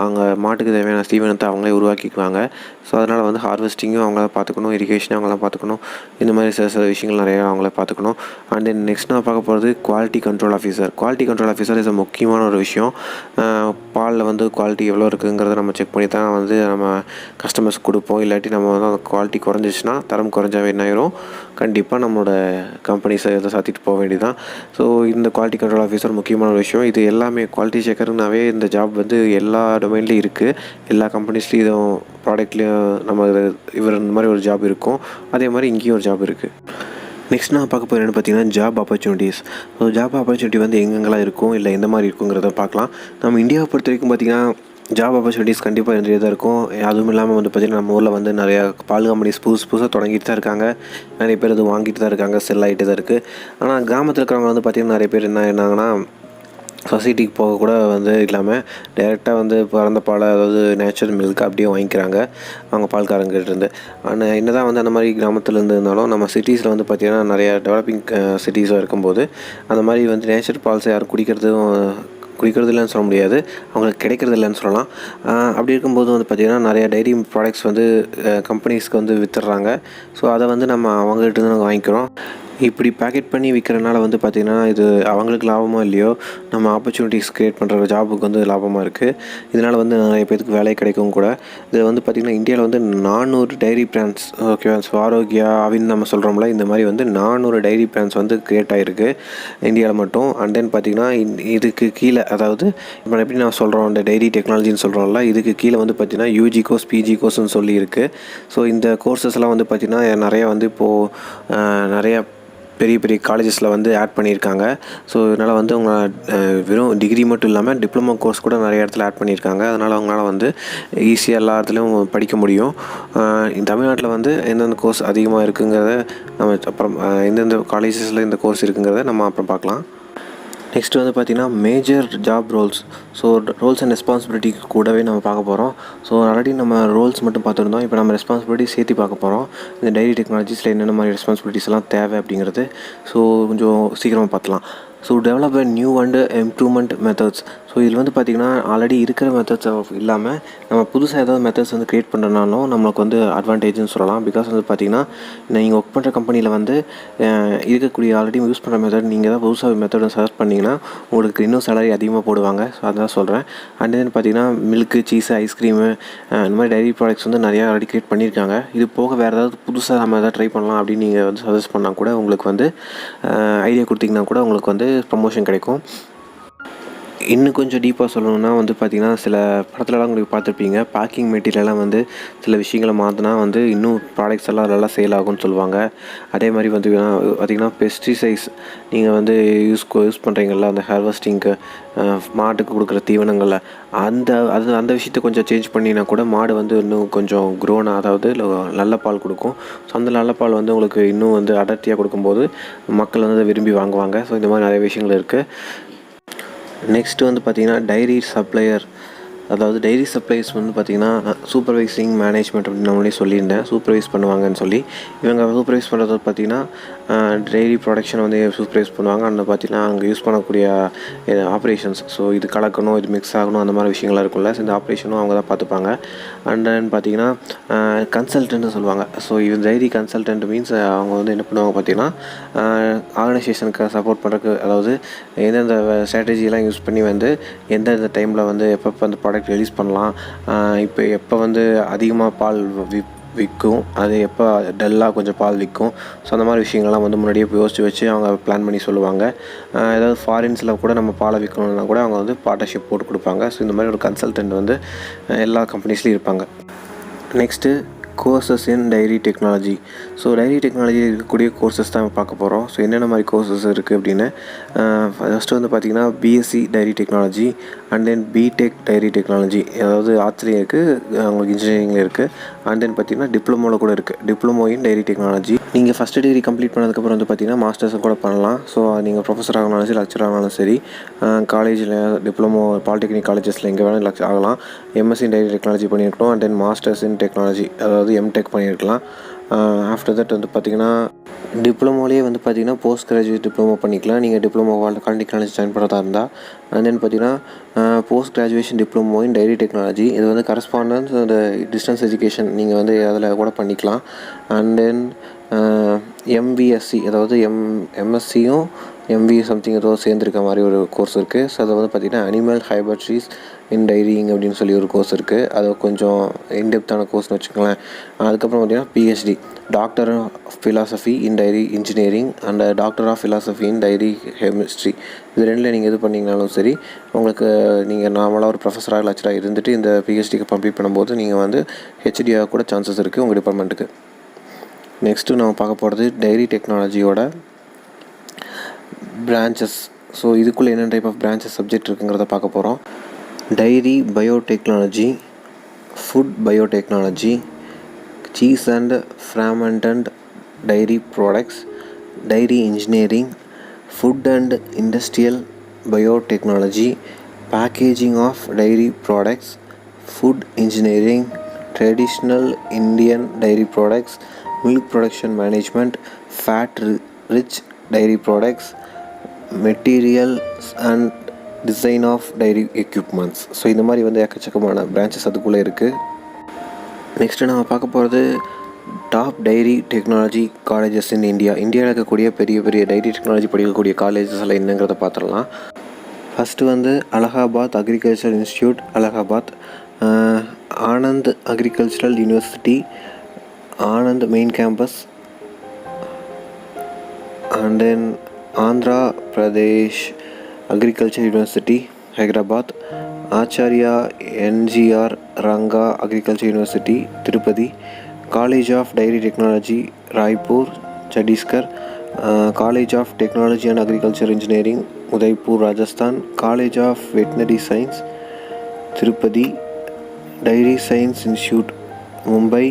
அவங்க மாட்டுக்கு தேவையான தீவனத்தை அவங்களே உருவாக்கிக்குவாங்க. ஸோ அதனால் வந்து ஹார்வெஸ்டிங்கும் அவங்கள பார்த்துக்கணும், இரிகேஷனும் அவங்கள பார்த்துக்கணும். இந்த மாதிரி சில விஷயங்கள் நிறையா அவங்கள பார்த்துக்கணும். அண்ட் தென் நெக்ஸ்ட் நான் பார்க்க போகிறது quality control officer. Quality control officer is முக்கியமான ஒரு விஷயம். பாலில் வந்து குவாலிட்டி எவ்வளோ இருக்குங்கிறத நம்ம செக் பண்ணி தான் வந்து நம்ம கஸ்டமர்ஸ் கொடுப்போம். இல்லாட்டி நம்ம வந்து அந்த குவாலிட்டி குறைஞ்சிச்சுன்னா, தரம் குறைஞ்சாவே என்ன ஆயிரும், கண்டிப்பாக நம்மளோட கம்பெனிஸை இதை சாத்திட்டு போக வேண்டியதான். ஸோ இந்த குவாலிட்டி கண்ட்ரோல் ஆஃபீஸர் முக்கியமான ஒரு விஷயம். இது எல்லாமே குவாலிட்டி செக்கர்னாவே இந்த ஜாப் வந்து எல்லா டொமைன்லேயும் இருக்குது. எல்லா கம்பெனிஸ்லேயும் இதுவும் ப்ராடக்ட்லேயும் நம்ம இந்த மாதிரி ஒரு ஜாப் இருக்கும். அதே மாதிரி இங்கேயும் ஒரு ஜாப் இருக்குது. நெக்ஸ்ட் நான் பார்க்க போகிறேன்னு பார்த்தீங்கன்னா job opportunities. So job opportunity வந்து எங்கெங்கெல்லாம் இருக்கும், இல்லை எந்த மாதிரி இருக்குங்கிறத பார்க்கலாம். நம்ம இந்தியாவை பொறுத்த வரைக்கும் பார்த்திங்கன்னா ஜாப் ஆப்பர்ச்சுனிட்டிஸ் கண்டிப்பாக இருந்துகிட்டே தான் இருக்கும். அதுவும் இல்லாமல் வந்து பார்த்திங்கன்னா நம்ம ஊரில் வந்து நிறையா பால் கம்பெனிஸ் புதுசாக தொடங்கிட்டு தான் இருக்காங்க. நிறைய பேர் அது வாங்கிட்டு தான் இருக்காங்க, செல் ஆகிட்டு தான் இருக்குது. ஆனால் கிராமத்தில் இருக்கிறவங்க வந்து பார்த்திங்கன்னா நிறைய பேர் என்னாங்கன்னா சொசைட்டிக்கு போக கூட வந்து இல்லாமல் டைரெக்டாக வந்து பிறந்த பாலை, அதாவது நேச்சுரல் மில்க் அப்படியே வாங்கிக்கிறாங்க அவங்க பால்காரங்கிட்டேருந்து. ஆனால் என்ன தான் வந்து அந்த மாதிரி கிராமத்துலேருந்து இருந்தாலும் நம்ம சிட்டிஸில் வந்து பார்த்திங்கன்னா நிறையா டெவலப்பிங் சிட்டிஸாக இருக்கும்போது அந்த மாதிரி வந்து நேச்சுரல் பால்ஸை யாரும் குடிக்கிறது இல்லைன்னு சொல்ல முடியாது, அவங்களுக்கு கிடைக்கிறது இல்லைன்னு சொல்லலாம். அப்படி இருக்கும்போது வந்து பார்த்திங்கன்னா நிறையா டைரி ப்ராடக்ட்ஸ் வந்து கம்பெனிஸ்க்கு வந்து விற்றுறாங்க. ஸோ அதை வந்து நம்ம அவங்ககிட்ட நாங்கள் வாங்கிக்கிறோம். இப்படி பேக்கெட் பண்ணி விற்கிறனால வந்து பார்த்திங்கன்னா இது அவங்களுக்கு லாபமோ இல்லையோ, நம்ம ஆப்பர்ச்சுனிட்டிஸ் க்ரியேட் பண்ணுற ஜாபுக்கு வந்து லாபமாக இருக்குது. இதனால் வந்து நிறைய பேருக்கு வேலை கிடைக்கும் கூட. இது வந்து பார்த்திங்கன்னா இந்தியாவில் வந்து 400 டைரி பிராண்ட்ஸ், ஓகேவா, ஆரோக்கியா அப்படின்னு நம்ம சொல்கிறோம்ல, இந்த மாதிரி வந்து 400 டைரி பிராண்ட்ஸ் வந்து க்ரியேட் ஆகிருக்கு இந்தியாவில் மட்டும். அண்ட் தென் பார்த்திங்கன்னா இதுக்கு கீழே, அதாவது இப்போ எப்படி நான் சொல்கிறோம் இந்த டைரி டெக்னாலஜின்னு சொல்கிறோம்ல, இதுக்கு கீழே வந்து பார்த்திங்கன்னா யூஜி கோர்ஸ், பிஜி கோர்ஸ்னு சொல்லி இருக்குது. ஸோ இந்த கோர்சஸ்லாம் வந்து பார்த்திங்கன்னா நிறையா வந்து இப்போது நிறையா பெரிய பெரிய காலேஜஸில் வந்து ஆட் பண்ணியிருக்காங்க. ஸோ இதனால் வந்து அவங்க வெறும் டிகிரி மட்டும் இல்லாமல் டிப்ளமோ கோர்ஸ் கூட நிறைய இடத்துல ஆட் பண்ணியிருக்காங்க. அதனால் அவங்களால வந்து ஈஸியாக எல்லா இடத்துலையும் படிக்க முடியும். தமிழ்நாட்டில் வந்து எந்தெந்த கோர்ஸ் அதிகமாக இருக்குங்கிறத நம்ம அப்புறம் எந்தெந்த காலேஜஸில் இந்த கோர்ஸ் இருக்குங்கிறத நம்ம அப்புறம் பார்க்கலாம். நெக்ஸ்ட் வந்து பார்த்திங்கன்னா major job Rolle's. So roles and responsibility கூடவே நம்ம பார்க்க போகிறோம். ஸோ ஆல்ரெடி நம்ம ரோல்ஸ் மட்டும் பார்த்துருந்தோம். இப்போ நம்ம ரெஸ்பான்சிபிலிட்டி சேர்த்து பார்க்க போகிறோம். இந்த டைரி டெக்னாலஜிஸில் என்னென்ன மாதிரி ரெஸ்பான்சிபிலிட்டிஸ் எல்லாம் தேவை அப்படிங்கிறது ஸோ கொஞ்சம் சீக்கிரமாக பார்த்துலாம். So develop a new and improvement methods. So இதில் வந்து பார்த்திங்கன்னா ஆல்ரெடி இருக்கிற மெத்தட்ஸ் இல்லாமல் நம்ம புதுசாக ஏதாவது மெத்தட்ஸ் வந்து க்ரியேட் பண்ணுறனாலும் நம்மளுக்கு வந்து அட்வான்டேஜ்னு சொல்லலாம். பிகாஸ் வந்து பார்த்திங்கன்னா நீங்கள் ஒர்க் பண்ணுற கம்பெனியில் வந்து இருக்கக்கூடிய ஆல்ரெடி யூஸ் பண்ணுற மெத்தட் நீங்கள் தான் புதுசாக மெத்தடை சர்ச் பண்ணிங்கன்னா உங்களுக்கு இன்னும் சேலரி அதிகமாக போடுவாங்க. ஸோ அதான் சொல்கிறேன். அண்ட் தென் பார்த்திங்கன்னா மில்க்கு, சீஸு, ஐஸ்கிரீமு இந்த மாதிரி டைரி ப்ராடக்ட்ஸ் வந்து நிறையா ஆல்ரெடி க்ரியேட் பண்ணியிருக்காங்க. இது போக வேறு ஏதாவது புதுசாக நம்ம எதாவது ட்ரை பண்ணலாம் அப்படின்னு நீங்கள் வந்து சஜஸ்ட் பண்ணால் கூட உங்களுக்கு வந்து ஐடியா கொடுத்தீங்கன்னா கூட உங்களுக்கு வந்து ப்ரமோஷன் கிடைக்கும். இன்னும் கொஞ்சம் டீப்பாக சொல்லணுன்னா வந்து பார்த்திங்கன்னா சில படத்துலலாம் உங்களுக்கு பார்த்துருப்பீங்க, பேக்கிங் மெட்டீரியல்லாம் வந்து சில விஷயங்களை மாற்றினா வந்து இன்னும் ப்ராடக்ட்ஸ் எல்லாம் நல்லா சேல் ஆகும்னு சொல்லுவாங்க. அதே மாதிரி வந்து பார்த்திங்கன்னா பெஸ்டிசைட்ஸ் நீங்கள் வந்து யூஸ் பண்ணுறீங்கள அந்த ஹார்வெஸ்டிங்க்கு, மாட்டுக்கு கொடுக்குற தீவனங்களில் அந்த விஷயத்தை கொஞ்சம் சேஞ்ச் பண்ணினா கூட மாடு வந்து இன்னும் கொஞ்சம் க்ரோன், அதாவது நல்ல பால் கொடுக்கும். ஸோ அந்த நல்ல பால் வந்து உங்களுக்கு இன்னும் வந்து அடர்த்தியாக கொடுக்கும்போது மக்கள் வந்து அதை விரும்பி வாங்குவாங்க. ஸோ இந்த மாதிரி நிறைய விஷயங்கள் இருக்குது. நெக்ஸ்ட்டு வந்து பார்த்திங்கன்னா டைரி சப்ளையர். அதாவது டைரி சப்ளைஸ் வந்து பார்த்திங்கன்னா சூப்பர்வைசிங் மேனேஜ்மெண்ட் அப்படின்னு நம்மளே சொல்லியிருந்தேன், சூப்பர்வைஸ் பண்ணுவாங்கன்னு சொல்லி. இவங்க சூப்பர்வைஸ் பண்ணுறது பார்த்திங்கன்னா டைரி ப்ரொடக்ஷன் வந்து சூப்பர்வைஸ் பண்ணுவாங்க. அந்த பார்த்திங்கன்னா அங்கே யூஸ் பண்ணக்கூடிய ஆப்ரேஷன்ஸ், ஸோ இது கலக்கணும், இது மிக்ஸ் ஆகணும், அந்த மாதிரி விஷயங்கள்லாம் இருக்கும்ல, ஸோ இந்த ஆப்ரேஷனும் அவங்க தான் பார்த்துப்பாங்க. அண்ட் தென் பார்த்திங்கன்னா கன்சல்டன்ட்னு சொல்லுவாங்க. ஸோ இது டைரி கன்சல்டன்ட் மீன்ஸ் அவங்க வந்து என்ன பண்ணுவாங்க பார்த்திங்கன்னா ஆர்கனைசேஷனுக்கு சப்போர்ட் பண்ணுறதுக்கு, அதாவது எந்தெந்த ஸ்ட்ராட்டஜிலாம் யூஸ் பண்ணி வந்து எந்தெந்த டைமில் வந்து எப்பப்போ அந்த ப்ராடக்ட் ரிலீஸ் பண்ணலாம், இப்போ எப்போ வந்து அதிகமாக பால் விற்கும், அது எப்போ டல்லாக கொஞ்சம் பால் விற்கும். ஸோ அந்த மாதிரி விஷயங்கள்லாம் வந்து முன்னாடியே யோசித்து வச்சு அவங்க பிளான் பண்ணி சொல்லுவாங்க. ஏதாவது ஃபாரின்ஸில் கூட நம்ம பாலை விற்கணுன்னா கூட அவங்க வந்து பார்ட்னர்ஷிப் போட்டு கொடுப்பாங்க. ஸோ இந்த மாதிரி ஒரு கன்சல்டன்ட் வந்து எல்லா கம்பெனிஸ்லையும் இருப்பாங்க. Next courses in dairy technology. So dairy டெக்னாலஜியில் இருக்கக்கூடிய கோர்சஸ் தான் பார்க்க போகிறோம். ஸோ என்னென்ன மாதிரி கோர்சஸ் இருக்குது அப்படின்னு ஃபஸ்ட்டு வந்து பார்த்திங்கன்னா BSc dairy technology and then BTech dairy technology, அதாவது ஆர்ட்ஸ்லேயும் இருக்குது, உங்களுக்கு இன்ஜினியரிங்கில் இருக்குது. அண்ட் தென் பார்த்திங்கன்னா டிப்ளமோவில் கூட இருக்குது, டிப்ளமோ இன் டைரி டெக்னாலஜி. நீங்கள் ஃபஸ்ட்டு டிகிரி கம்ப்ளீட் பண்ணதுக்கப்புறம் வந்து பார்த்திங்கன்னா மாஸ்டர்ஸும் கூட பண்ணலாம். ஸோ நீங்கள் ப்ரொஃபஸர் ஆகனாலும் சரி, லெக்சர் ஆகனாலும் சரி, காலேஜில் டிப்ளமோ பாலிடெக்னிக் காலேஜஸில் எங்கே வேணாலும் லெக்சர் ஆகலாம். எம்எஸ்சி டைரி டெக்னாலஜி பண்ணியிருக்கணும். And then masters in technology, அதாவது எம்டெக் பண்ணியிருக்கலாம். ஆஃப்டர் தட் வந்து பார்த்திங்கன்னா டிப்ளமோலேயே வந்து பார்த்திங்கன்னா போஸ்ட் கிராஜுவேட் டிப்ளமோ பண்ணிக்கலாம், நீங்கள் டிப்ளமோ பாலிடெக்னிக் காலேஜ் ஜாயின் பண்ணுறதா இருந்தால். அண்ட் தென் பார்த்திங்கன்னா post graduation diploma in dairy technology, இது வந்து கரஸ்பாண்டன்ஸ் அந்த டிஸ்டன்ஸ் எஜுகேஷன் நீங்கள் வந்து அதில் கூட பண்ணிக்கலாம். அண்ட் தென் எம்விஎஸ்சி, அதாவது எம்எஸ்சியும் எம்வி சம்திங் ஏதோ சேர்ந்துருக்க மாதிரி ஒரு கோர்ஸ் இருக்குது. ஸோ அதை வந்து பார்த்திங்கன்னா அனிமல் ஹைபர்ட்ரிஸ் இன் டைரிங் அப்படின்னு சொல்லி ஒரு கோர்ஸ் இருக்குது. அது கொஞ்சம் இன்டெப்த்தான கோர்ஸ்னு வச்சுக்கோங்களேன். அதுக்கப்புறம் பார்த்திங்கன்னா PhD, doctor of philosophy in dairy engineering and doctor of philosophy in dairy chemistry. இது ரெண்டில் நீங்கள் எது பண்ணிங்கனாலும் சரி, உங்களுக்கு நீங்கள் நார்மலாக ஒரு ப்ரொஃபஸராக லெக்சராக இருந்துட்டு இந்த பிஹெச்டிக்கு கம்ப்ளீட் பண்ணும்போது நீங்கள் வந்து ஹெச்டியாக கூட சான்சஸ் இருக்குது உங்கள் டிபார்ட்மெண்ட்டுக்கு. நெக்ஸ்ட்டு நம்ம பார்க்க போகிறது டைரி டெக்னாலஜியோட பிரான்ச்சஸ். ஸோ இதுக்குள்ளே என்னென்ன டைப் ஆஃப் பிரான்ச்சஸ் சப்ஜெக்ட் இருக்குங்கிறத பார்க்க போகிறோம். Dairy biotechnology, food biotechnology, cheese and fermented dairy products, dairy engineering, food and industrial biotechnology, packaging of dairy products, food engineering, traditional Indian dairy products, milk production management, fat rich dairy products, materials and design of dairy equipments. So இந்த மாதிரி வந்து எக்கச்சக்கமான branches அதுக்குள்ளே இருக்குது. Next நம்ம பார்க்க போகிறது top dairy technology colleges in India. இந்தியாவில் இருக்கக்கூடிய பெரிய பெரிய டைரி டெக்னாலஜி படிக்கக்கூடிய காலேஜஸ் எல்லாம் என்னங்கிறத பார்த்துடலாம். ஃபஸ்ட்டு வந்து Allahabad agriculture institute, Allahabad. Anand agricultural university, Anand main campus. And then Andhra Pradesh agriculture university, Hyderabad. Acharya NGR Ranga agriculture university, Tirupati. College of dairy technology, Raipur, Chhattisgarh. College of technology and agriculture engineering, Udaipur, Rajasthan. College of veterinary science, Tirupati. Dairy science institute, Mumbai.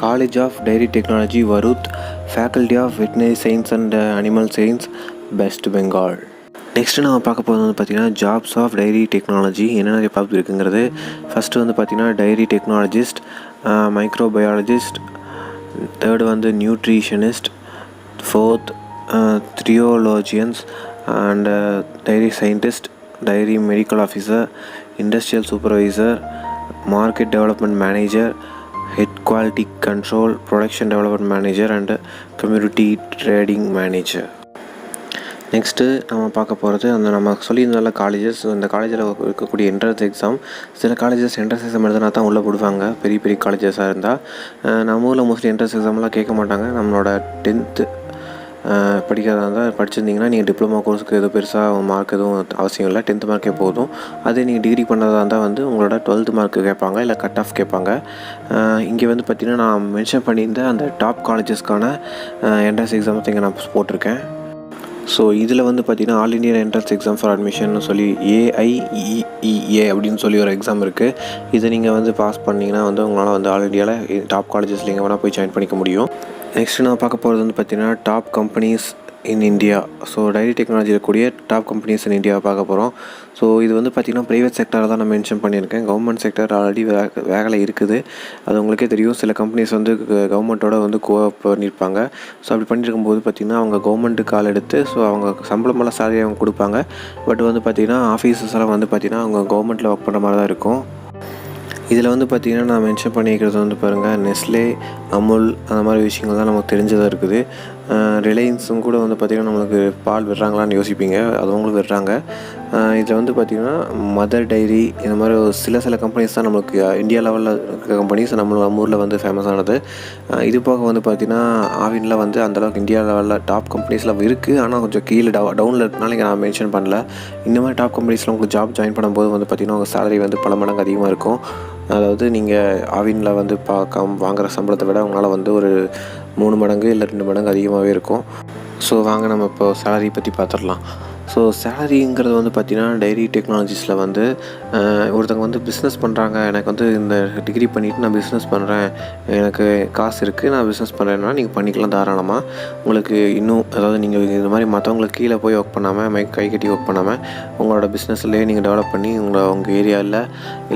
College of dairy technology, Warud. Faculty of veterinary science and animal science, West Bengal. Next நம்ம பார்க்க போகிறது வந்து பார்த்திங்கன்னா jobs of dairy technology, என்னென்ன job இருக்குங்கிறது. First வந்து பார்த்திங்கன்னா dairy technologist, microbiologist. Third வந்து நியூட்ரிஷனிஸ்ட். ஃபோர்த் த்ரியோலஜியன்ஸ் and dairy scientist, dairy medical officer, industrial supervisor, market development manager, head quality control, production development manager and community trading manager. Next நம்ம பார்க்க போகிறது அந்த நம்ம சொல்லியிருந்தால காலேஜஸ். இந்த காலேஜில் இருக்கக்கூடிய என்ட்ரன்ஸ் எக்ஸாம், சில காலேஜஸ் என்ட்ரன்ஸ் எக்ஸாம் எழுதினா தான் உள்ளே போடுவாங்க, பெரிய பெரிய காலேஜஸாக இருந்தால். நம்ம ஊரில் மோஸ்ட்லி என்ட்ரன்ஸ் எக்ஸாம்லாம் கேட்க மாட்டாங்க. நம்மளோட 10th படிக்கிறதா இருந்தால் படிச்சிருந்தீங்கன்னா நீங்கள் டிப்ளமோ கோர்ஸுக்கு எதுவும் பெருசாக மார்க் எதுவும் அவசியம் இல்லை, 10th மார்க்கே போதும். அதே நீங்கள் டிகிரி பண்ணுறதா இருந்தால் வந்து உங்களோட 12th மார்க்கு கேட்பாங்க, இல்லை கட் ஆஃப் கேட்பாங்க. இங்கே வந்து பார்த்திங்கன்னா நான் மென்ஷன் பண்ணியிருந்த அந்த டாப் காலேஜஸ்க்கான என்ட்ரன்ஸ் எக்ஸாம் இங்கே நான் போட்டிருக்கேன். ஸோ இதில் வந்து பார்த்திங்கன்னா all India entrance exam for admission சொல்லி AIEEA அப்படின்னு சொல்லி ஒரு எக்ஸாம் இருக்குது. இதை நீங்கள் வந்து பாஸ் பண்ணிங்கன்னா வந்து உங்களால் வந்து ஆல் இண்டியாவில் டாப் காலேஜஸில் எங்கே வேணால் போய் ஜாயின் பண்ணிக்க முடியும். நெக்ஸ்ட்டு நான் பார்க்க போகிறது வந்து பார்த்திங்கன்னா top companies in India. So dairy technology இருக்கக்கூடிய டாப் கம்பெனிஸ் இன் இந்தியாவை பார்க்க போகிறோம். ஸோ இது வந்து பார்த்திங்கன்னா ப்ரைவேட் செக்டரை தான் நான் மென்ஷன் பண்ணியிருக்கேன். கவர்மெண்ட் செக்டர் ஆல்ரெடி வேலை இருக்குது, அது உங்களுக்கே தெரியும். சில கம்பெனிஸ் வந்து கவர்மெண்ட்டோட வந்து கோஆப் பண்ணியிருப்பாங்க. ஸோ அப்படி பண்ணியிருக்கும்போது பார்த்திங்கன்னா அவங்க கவர்மெண்ட்டுக்கு கால் எடுத்து ஸோ அவங்க சம்பளமெல்லாம் சேலரி அவங்க கொடுப்பாங்க. பட் வந்து பார்த்திங்கன்னா ஆஃபீஸர்ஸ் எல்லாம் வந்து பார்த்திங்கன்னா அவங்க கவர்மெண்ட்டில் ஒர்க் பண்ணுற மாதிரி தான் இருக்கும். இதில் வந்து பார்த்திங்கன்னா நான் மென்ஷன் பண்ணிக்கிறது வந்து பாருங்கள், நெஸ்லே, அமுல் அந்த மாதிரி விஷயங்கள் தான் நமக்கு தெரிஞ்சதாக இருக்குது. ரிலையன்ஸும் கூட வந்து பார்த்திங்கன்னா நம்மளுக்கு பால் விடுறாங்களான்னு யோசிப்பீங்க, அதுவங்களும் விடுறாங்க. இதில் வந்து பார்த்திங்கன்னா மதர் டைரி இந்த மாதிரி ஒரு சில கம்பெனிஸ் தான் நம்மளுக்கு இந்தியா லெவலில் இருக்க கம்பெனிஸ் நம்ம ஊரில் வந்து ஃபேமஸானது. இது போக வந்து பார்த்திங்கன்னா ஆவினில் வந்து அந்தளவுக்கு இந்தியா லெவலில் டாப் கம்பெனிஸ்லாம் இருக்குது. ஆனால் கொஞ்சம் கீழே டவுனில் இருக்கனால இங்கே நான் மென்ஷன் பண்ணல. இந்த மாதிரி டாப் கம்பெனிஸில் உங்களுக்கு ஜாப் ஜாயின் பண்ணும்போது வந்து பார்த்திங்கன்னா உங்கள் சேலரி வந்து பல மடங்கு அதிகமாக இருக்கும். அதாவது நீங்கள் ஆவினில் வந்து வாங்குகிற சம்பளத்தை விட உங்களால் வந்து ஒரு 3 மடங்கு இல்லை 2 மடங்கு அதிகமாகவே இருக்கும். ஸோ வாங்க நம்ம இப்போ சேலரி பற்றி பார்த்துடலாம். ஸோ சேலரிங்கிறது வந்து பார்த்திங்கன்னா டைரி டெக்னாலஜிஸில் வந்து ஒருத்தவங்க வந்து பிஸ்னஸ் பண்ணுறாங்க. எனக்கு வந்து இந்த டிகிரி பண்ணிவிட்டு நான் பிஸ்னஸ் பண்ணுறேன், எனக்கு காசு இருக்குது, நான் பிஸ்னஸ் பண்ணுறேன்னா நீங்கள் பண்ணிக்கலாம் தாராளமாக. உங்களுக்கு இன்னும் அதாவது நீங்கள் இந்த மாதிரி மற்றவங்களுக்கு கீழே போய் ஒர்க் பண்ணாமல் கை கட்டி ஒர்க் பண்ணாமல் உங்களோட பிஸ்னஸ்லேயே நீங்கள் டெவலப் பண்ணி உங்கள் ஏரியாவில்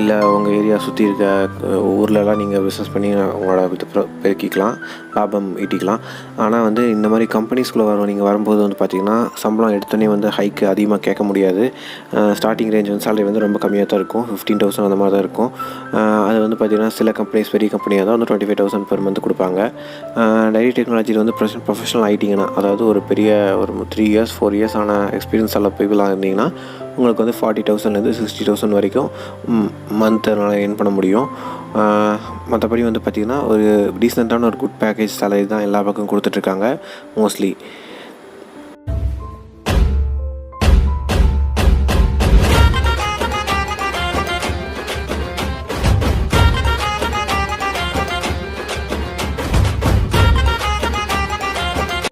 இல்லை உங்கள் ஏரியா சுற்றி இருக்க ஊர்லலாம் நீங்கள் பிஸ்னஸ் பண்ணி உங்களோட பெருக்கிக்கலாம், லாபம் ஈட்டிக்கலாம். ஆனால் வந்து இந்த மாதிரி கம்பெனிஸ்குள்ளே நீங்கள் வரும்போது வந்து பார்த்திங்கன்னா சம்பளம் எடுத்தோன்னே வந்து ஹைக்கு அதிகமாக கேட்க முடியாது. ஸ்டார்டிங் ரேஞ்ச் வந்து சேலரி வந்து ரொம்ப கம்மியாக தான் இருக்கும், 15,000 அந்த மாதிரி தான் இருக்கும். அது வந்து பார்த்திங்கன்னா சில கம்பெனிஸ் பெரிய கம்பெனியாக தான் வந்து 25,000 பெர் மந்த் கொடுப்பாங்க. டைரி டெக்னாலஜியில் வந்து ப்ரொஃபஷனல் ஆகிட்டிங்கன்னா, அதாவது ஒரு 3 இயர்ஸ் 4 இயர்ஸ் ஆன எக்ஸ்பீரியன்ஸ் எல்லாம் பீப்புளாக இருந்தீங்கன்னா உங்களுக்கு வந்து 40,000லேருந்து 60,000 வரைக்கும் மந்த்னால் ஏர்ன் பண்ண முடியும். மற்றபடி வந்து பார்த்திங்கன்னா ஒரு டீசெண்டான ஒரு குட் பேக்கேஜ் சேலரி தான் எல்லா பக்கம் கொடுத்துட்ருக்காங்க மோஸ்ட்லி.